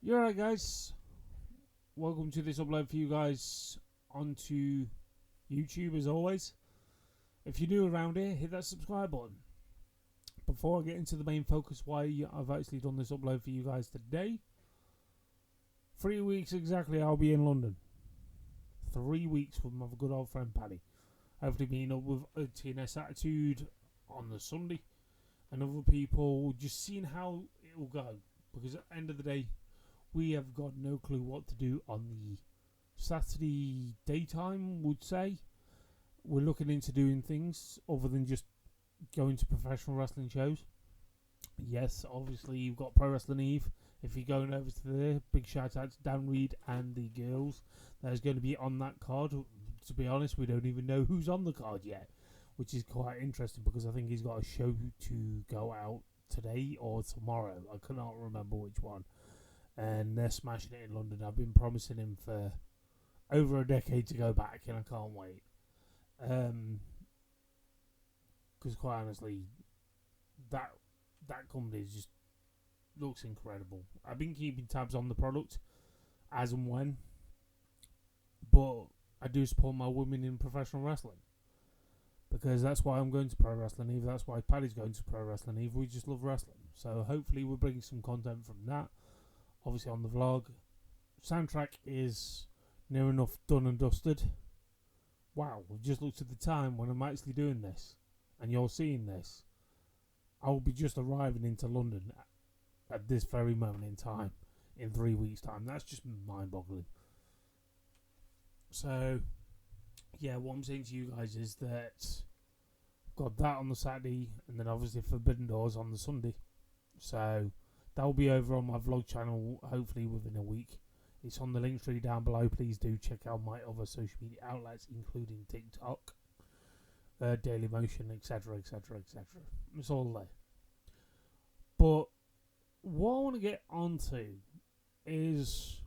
You're right, guys. Welcome to this upload for you guys onto YouTube, as always. If you're new around here, hit that subscribe button. Before I get into the main focus, why I've actually done this upload for you guys today, 3 weeks exactly, I'll be in London. 3 weeks with my good old friend Paddy. Hopefully meeting up with TNS Attitude on the Sunday, and other people, just seeing how it will go. Because at the end of the day, we have got no clue what to do on the Saturday daytime, would say. We're looking into doing things other than just going to professional wrestling shows. Yes, obviously you've got Pro Wrestling Eve. If you're going over to there, big shout out to Dan Reed and the girls. There's going to be on that card. To be honest, we don't even know who's on the card yet, which is quite interesting because I think he's got a show to go out today or tomorrow. I cannot remember which one. And they're smashing it in London. I've been promising him for over a decade to go back, and I can't wait. Because quite honestly, that company just looks incredible. I've been keeping tabs on the product as and when, but I do support my women in professional wrestling, because that's why I'm going to Pro Wrestling Eve. That's why Paddy's going to Pro Wrestling Eve. We just love wrestling, so hopefully we're bringing some content from that. Obviously on the vlog. Soundtrack is near enough done and dusted. Wow, we've just looked at the time when I'm actually doing this, and you're seeing this. I will be just arriving into London at this very moment in time, in 3 weeks' time. That's just mind-boggling. So, yeah, what I'm saying to you guys is that I've got that on the Saturday, and then obviously Forbidden Doors on the Sunday. So that will be over on my vlog channel, hopefully within a week. It's on the link tree down below. Please do check out my other social media outlets, including TikTok, Daily Motion, etc., etc., etc. It's all there. But what I want to get onto is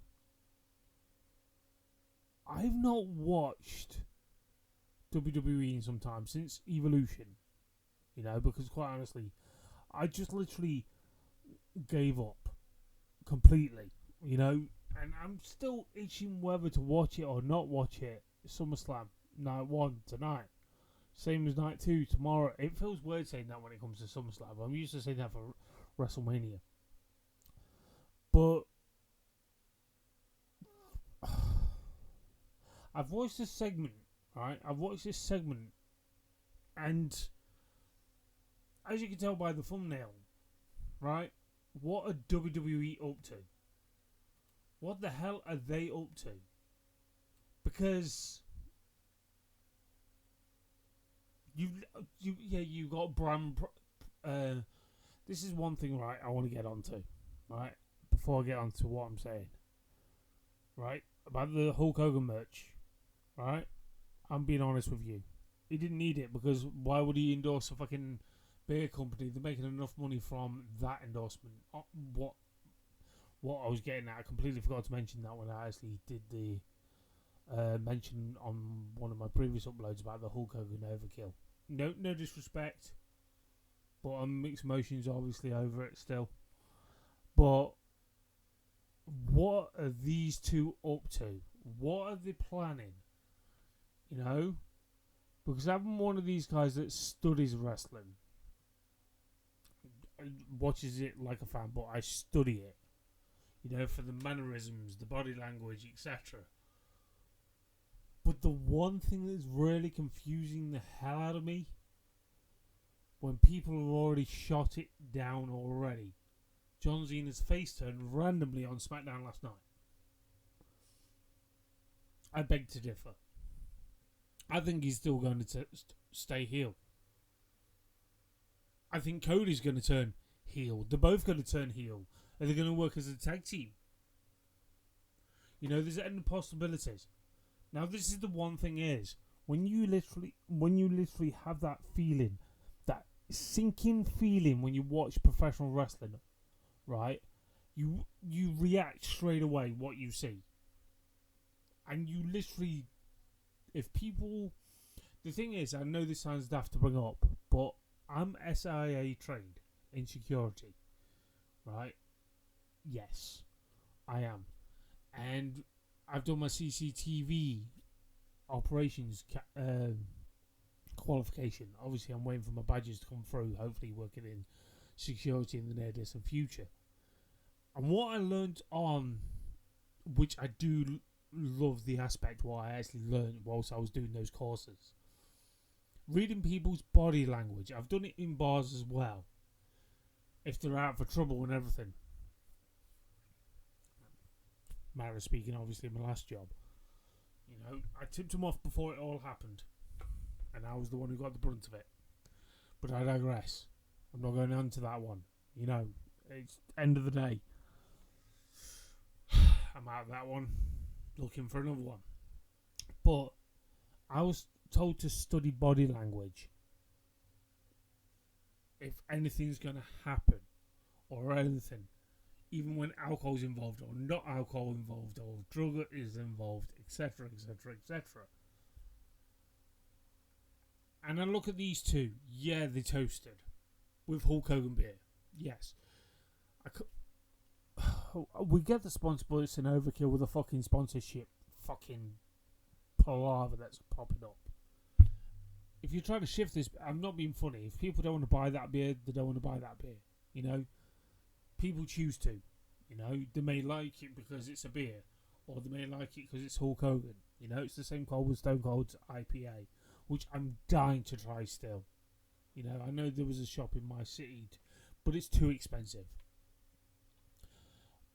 I've not watched WWE in some time, since Evolution. You know, because quite honestly, I just literally gave up completely, you know, and I'm still itching whether to watch it or not watch it. SummerSlam night 1 tonight, same as night 2 tomorrow. It feels weird saying that when it comes to SummerSlam. I'm used to saying that for WrestleMania, but I've watched this segment, right? And as you can tell by the thumbnail, right? What are WWE up to? What the hell are they up to? Because you got Braun. This is one thing, right? I want to get onto, right? Before I get onto what I'm saying, right? About the Hulk Hogan merch, right? I'm being honest with you. He didn't need it, because why would he endorse a fucking beer company? They're making enough money from that endorsement. What I was getting at, I completely forgot to mention that when I actually did the mention on one of my previous uploads about the Hulk Hogan overkill. No disrespect, but I'm mixed emotions obviously over it still. But what are these two up to? What are they planning? You know? Because I'm one of these guys that studies wrestling, watches it like a fan, but I study it, you know, for the mannerisms, the body language, etc. But the one thing that's really confusing the hell out of me, when people have already shot it down already, John Cena's face turned randomly on SmackDown last night. I beg to differ. I think he's still going to stay heel. I think Cody's going to turn heel. They're both going to turn heel. Are they going to work as a tag team? You know, there's endless possibilities. Now, this is the one thing is, when you literally have that feeling, that sinking feeling when you watch professional wrestling, right? You react straight away what you see. And you literally, if people, the thing is, I know this sounds daft to bring up, but I'm SIA trained in security, right? Yes. I am. And I've done my CCTV operations qualification. Obviously, I'm waiting for my badges to come through, hopefully working in security in the near distant future. And what I learned on, which I do love the aspect what I actually learned whilst I was doing those courses, reading people's body language. I've done it in bars as well, if they're out for trouble and everything. Matter of speaking, obviously, my last job. You know, I tipped them off before it all happened, and I was the one who got the brunt of it. But I digress. I'm not going on to that one. You know, it's end of the day. I'm out of that one, looking for another one. But I was told to study body language. If anything's going to happen, or anything, even when alcohol is involved, or not alcohol involved, or drug is involved, etc., etc., etc. And I look at these two. Yeah, they toasted with Hulk Hogan beer. Yes. We get the sponsor, but it's an overkill with a fucking sponsorship fucking palaver that's popping up. If you try to shift this, I'm not being funny. If people don't want to buy that beer, they don't want to buy that beer. You know, people choose to. You know, they may like it because it's a beer, or they may like it because it's Hulk Hogan. You know, it's the same cold with Stone Cold's IPA, which I'm dying to try still. You know, I know there was a shop in my city, but it's too expensive.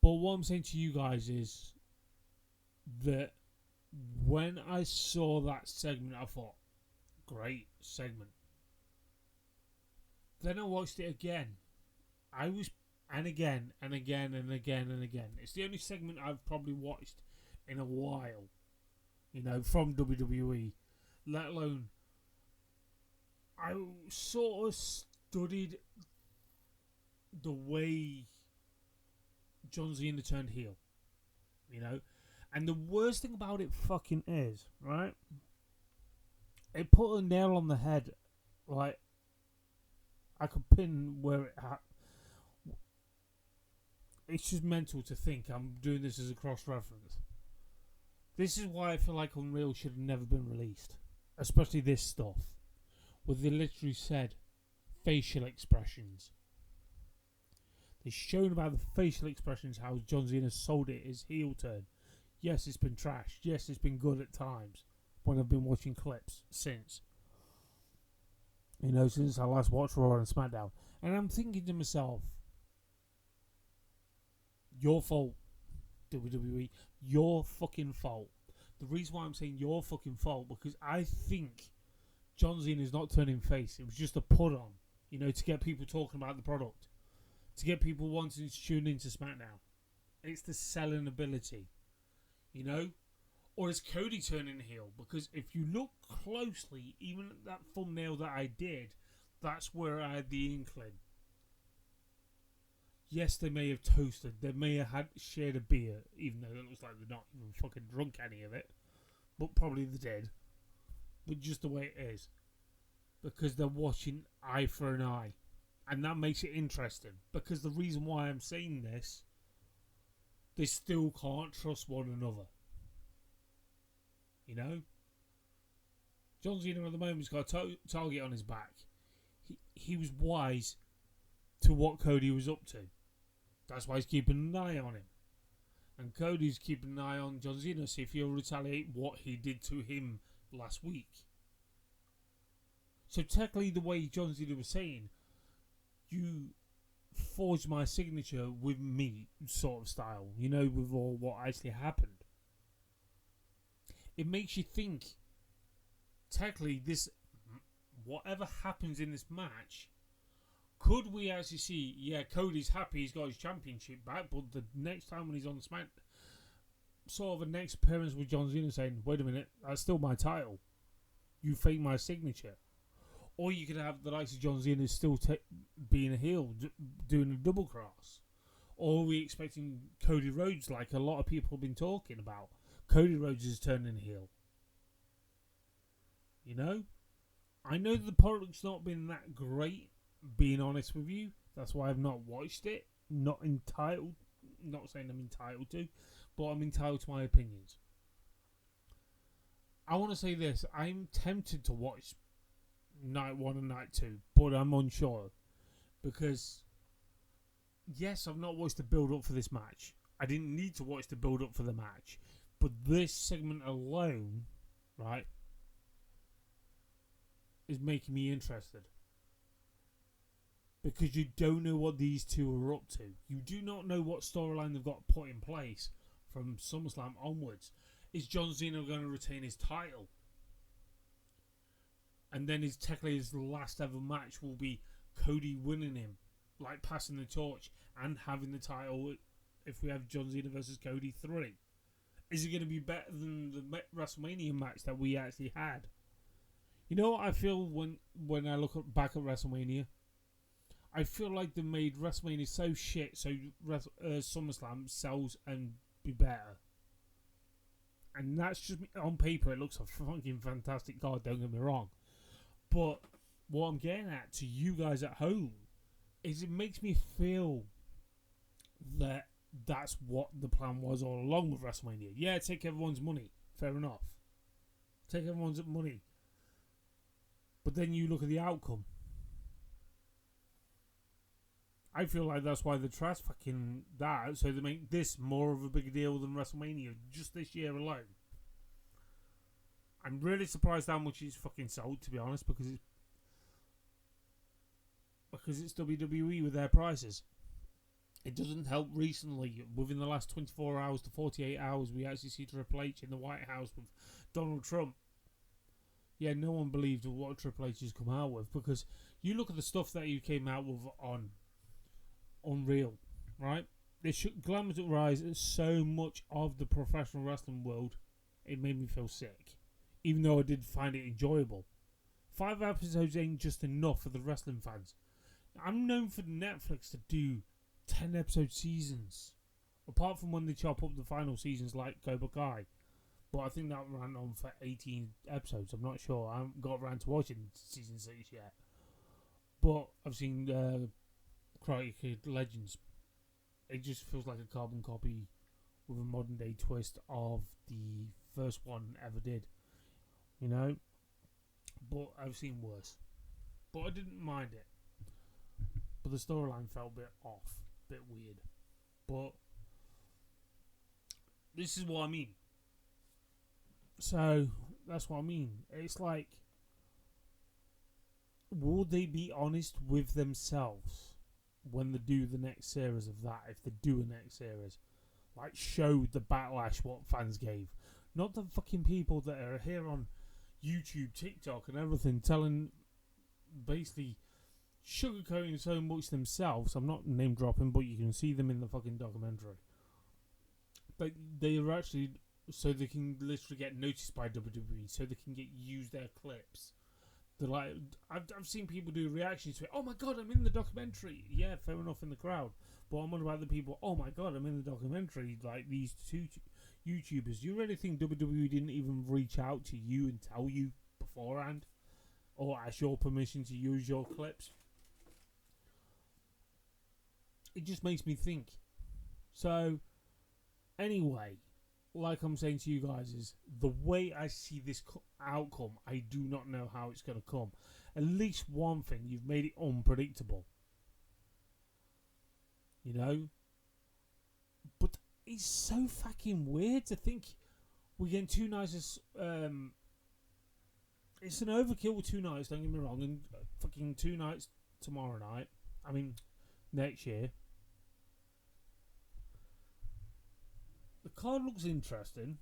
But what I'm saying to you guys is that when I saw that segment, I thought, great segment. Then I watched it again. And again, and again, and again, and again. It's the only segment I've probably watched in a while, you know, from WWE. Let alone, I sort of studied the way John Cena turned heel, you know. And the worst thing about it fucking is, right? It put a nail on the head. Like, I could pin where it it's just mental to think I'm doing this as a cross-reference. This is why I feel like Unreal should have never been released. Especially this stuff. Where they literally said facial expressions. They've shown about the facial expressions, how John Cena sold it, his heel turn. Yes, it's been trash. Yes, it's been good at times. When I've been watching clips since. You know, since I last watched Raw and SmackDown. And I'm thinking to myself, your fault, WWE. Your fucking fault. The reason why I'm saying your fucking fault, because I think John Cena is not turning face. It was just a put on, you know, to get people talking about the product. To get people wanting to tune into SmackDown. It's the selling ability. You know? Or is Cody turning heel? Because if you look closely, even at that thumbnail that I did, that's where I had the inkling. Yes, they may have toasted. They may have shared a beer, even though it looks like they're not even fucking drunk any of it. But probably they did. But just the way it is. Because they're watching eye for an eye. And that makes it interesting. Because the reason why I'm saying this, they still can't trust one another. You know? John Cena at the moment's got a target on his back. He was wise to what Cody was up to. That's why he's keeping an eye on him. And Cody's keeping an eye on John Cena, see if he'll retaliate what he did to him last week. So technically, the way John Cena was saying, you forged my signature with me, sort of style, you know, with all what actually happened. It makes you think, technically, this, whatever happens in this match, could we actually see, yeah, Cody's happy he's got his championship back, but the next time when he's on SmackDown, sort of a next appearance with John Cena saying, wait a minute, that's still my title. You fake my signature. Or you could have the likes of John Cena still being a heel, doing a double cross. Or are we expecting Cody Rhodes, like a lot of people have been talking about? Cody Rhodes is turning heel. You know? I know the product's not been that great, being honest with you. That's why I've not watched it. Not entitled. not saying I'm entitled to, but I'm entitled to my opinions. I want to say this. I'm tempted to watch night 1 and night 2, but I'm unsure. Because, yes, I've not watched the build-up for this match. I didn't need to watch the build-up for the match. But this segment alone, right, is making me interested. Because you don't know what these two are up to. You do not know what storyline they've got put in place from SummerSlam onwards. Is John Cena going to retain his title? And then technically his last ever match will be Cody winning him, like passing the torch and having the title if we have John Cena versus Cody 3. Is it going to be better than the WrestleMania match that we actually had? You know what I feel when I look back at WrestleMania? I feel like they made WrestleMania so shit so SummerSlam sells and be better. And that's just, on paper, it looks a fucking fantastic card, don't get me wrong. But what I'm getting at to you guys at home is it makes me feel that that's what the plan was all along with WrestleMania. Yeah, take everyone's money. Fair enough. Take everyone's money. But then you look at the outcome. I feel like that's why they trash fucking that, so they make this more of a big deal than WrestleMania just this year alone. I'm really surprised how much it's fucking sold, to be honest, because it's WWE with their prices. It doesn't help recently, within the last 24 hours to 48 hours, we actually see Triple H in the White House with Donald Trump. Yeah, no one believed what Triple H has come out with, because you look at the stuff that he came out with on Unreal, right? They should glamorize so much of the professional wrestling world, it made me feel sick. Even though I did find it enjoyable. 5 episodes ain't just enough for the wrestling fans. I'm known for Netflix to do 10 episode seasons. Apart from when they chop up the final seasons like Cobra Kai. But I think that ran on for 18 episodes. I'm not sure. I haven't got around to watching season 6 yet. But I've seen Karate Kid Legends. It just feels like a carbon copy with a modern day twist of the first one ever did. You know? But I've seen worse. But I didn't mind it. But the storyline felt a bit off. A bit weird. But this is what I mean. So, that's what I mean. It's like, will they be honest with themselves when they do the next series of that? If they do a next series, like, show the backlash what fans gave, not the fucking people that are here on YouTube, TikTok and everything telling, basically sugarcoating so much themselves. I'm not name dropping, but you can see them in the fucking documentary. But they are actually, so they can literally get noticed by WWE, so they can get use their clips. They're like, I've seen people do reactions to it. Oh my god, I'm in the documentary. Yeah, fair enough, in the crowd. But I'm wondering about the people. Oh my god, I'm in the documentary. Like these two YouTubers. Do you really think WWE didn't even reach out to you and tell you beforehand, or ask your permission to use your clips? It just makes me think. So, anyway, like I'm saying to you guys, is the way I see this outcome, I do not know how it's going to come. At least one thing, you've made it unpredictable. You know? But it's so fucking weird to think we're getting 2 nights. It's an overkill with 2 nights, don't get me wrong, and fucking 2 nights tomorrow night. I mean, next year. The card looks interesting.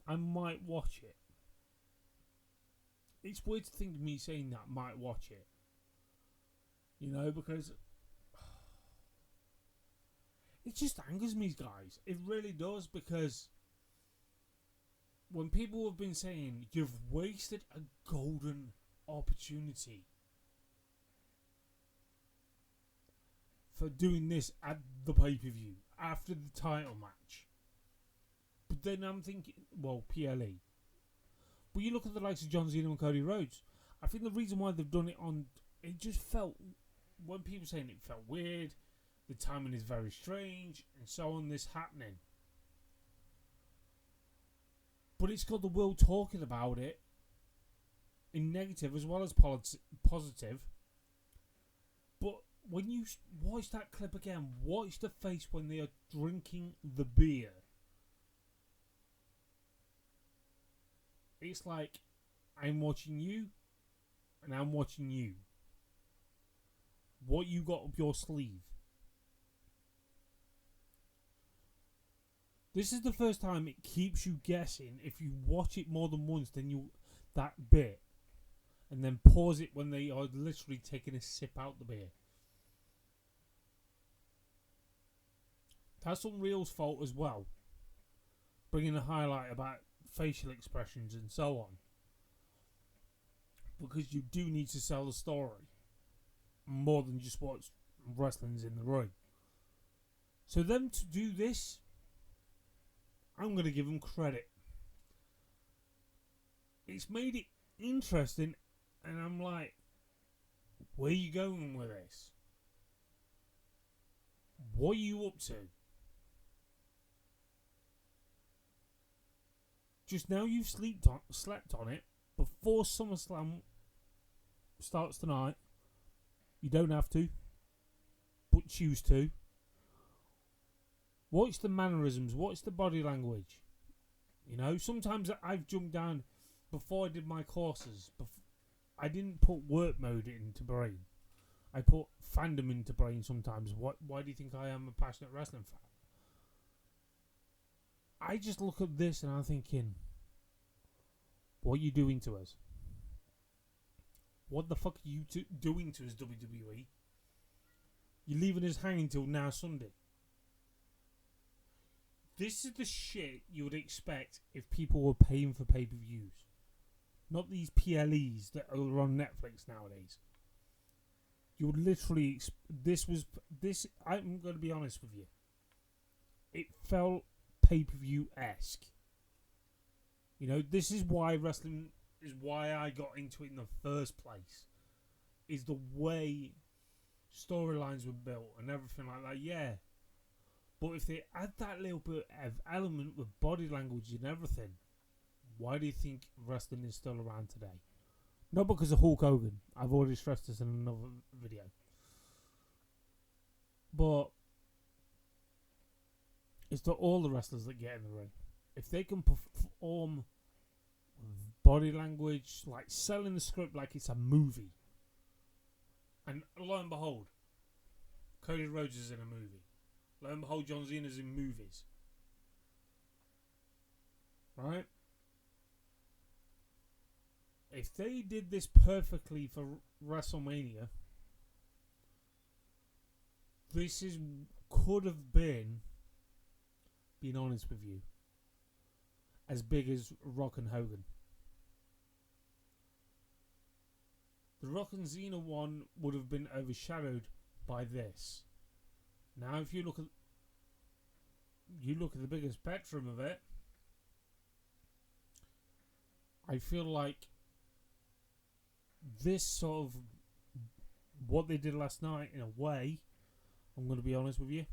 I might watch it. It's weird to think of me saying that, might watch it. You know, because it just angers me, guys. It really does, because when people have been saying, you've wasted a golden opportunity for doing this at the pay-per-view, after the title match. But then I'm thinking, well, PLE. But you look at the likes of John Cena and Cody Rhodes. I think the reason why they've done it on, it just felt, when people saying it felt weird, The timing is very strange, and so on. This happening, but it's got the world talking about it in negative as well as positive. But when you watch that clip again, watch the face when they are drinking the beer. It's like, I'm watching you, and I'm watching you. What you got up your sleeve? This is the first time it keeps you guessing if you watch it more than once than that bit, and then pause it when they are literally taking a sip out the beer. That's Unreal's fault as well, bringing a highlight about facial expressions and so on, because you do need to sell the story more than just watch wrestling's in the ring. So them to do this, I'm going to give them credit. It's made it interesting, and I'm like, where are you going with this? What are you up to? Just now you've slept on it before SummerSlam starts tonight. You don't have to, but choose to. Watch the mannerisms, watch the body language. You know, sometimes I've jumped down before I did my courses. I didn't put work mode into brain. I put fandom into brain sometimes. Why do you think I am a passionate wrestling fan? I just look at this and I'm thinking, what are you doing to us? What the fuck are you doing to us, WWE? You're leaving us hanging till now Sunday. This is the shit you would expect if people were paying for pay-per-views. Not these PLEs that are on Netflix nowadays. You would literally... This. I'm going to be honest with you. It felt pay-per-view-esque. You know, this is why wrestling is why I got into it in the first place. Is the way storylines were built and everything like that, yeah. But if they add that little bit of element with body language and everything, why do you think wrestling is still around today? Not because of Hulk Hogan. I've already stressed this in another video. But it's all the wrestlers that get in the ring. If they can perform body language, like selling the script like it's a movie. And lo and behold, Cody Rhodes is in a movie. Lo and behold, John Cena's in movies. Right? If they did this perfectly for WrestleMania, this could have been, being honest with you, as big as Rock and Hogan. The Rock and Cena one would have been overshadowed by this. Now, if you look at the bigger spectrum of it, I feel like this sort of what they did last night, in a way, I'm going to be honest with you,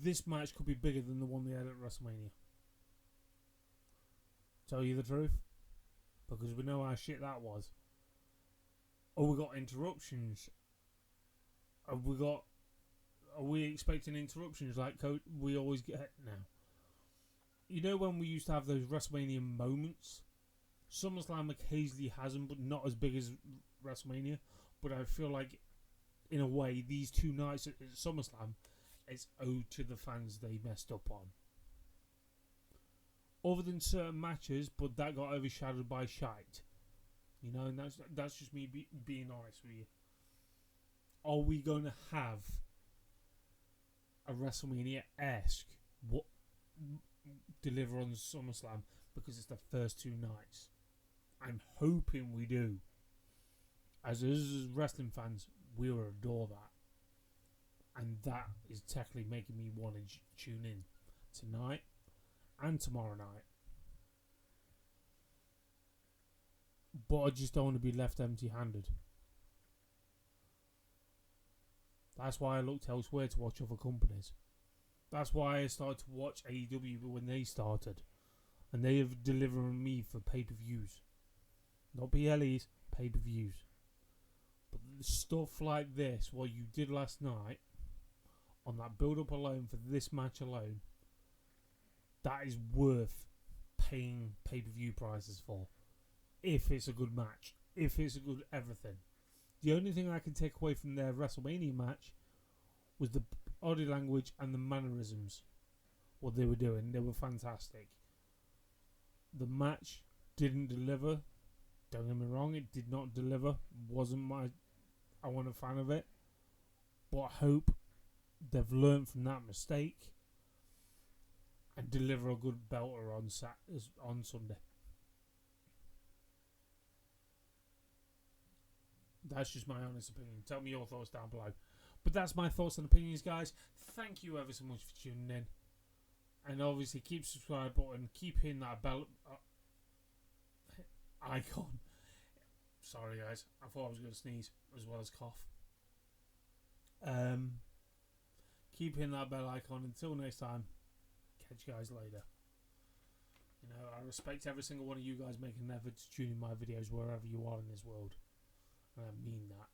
this match could be bigger than the one they had at WrestleMania. Tell you the truth, because we know how shit that was. Oh, we got interruptions. Are we expecting interruptions like we always get now? You know when we used to have those WrestleMania moments? SummerSlam occasionally has them, but not as big as WrestleMania. But I feel like, in a way, these two nights at SummerSlam, it's owed to the fans they messed up on. Other than certain matches, but that got overshadowed by shite. You know, and that's just me being honest with you. Are we going to have a WrestleMania-esque deliver on SummerSlam because it's the first two nights? I'm hoping we do. As us as wrestling fans, we will adore that. And that is technically making me want to tune in tonight and tomorrow night. But I just don't want to be left empty-handed. That's why I looked elsewhere to watch other companies. That's why I started to watch AEW when they started. And they have delivered me for pay-per-views. Not PLEs, pay-per-views. But stuff like this, what you did last night, on that build-up alone for this match alone, that is worth paying pay-per-view prices for. If it's a good match. If it's a good everything. The only thing I can take away from their WrestleMania match was the body language and the mannerisms. What they were doing. They were fantastic. The match didn't deliver. Don't get me wrong, it did not deliver. I wasn't a fan of it. But I hope they've learned from that mistake and deliver a good belter on Sunday. That's just my honest opinion. Tell me your thoughts down below. But that's my thoughts and opinions, guys. Thank you ever so much for tuning in. And obviously, keep subscribe button. Keep hitting that bell icon. Sorry, guys. I thought I was going to sneeze as well as cough. Keep hitting that bell icon. Until next time, catch you guys later. You know, I respect every single one of you guys making an effort to tune in my videos wherever you are in this world. And I mean that.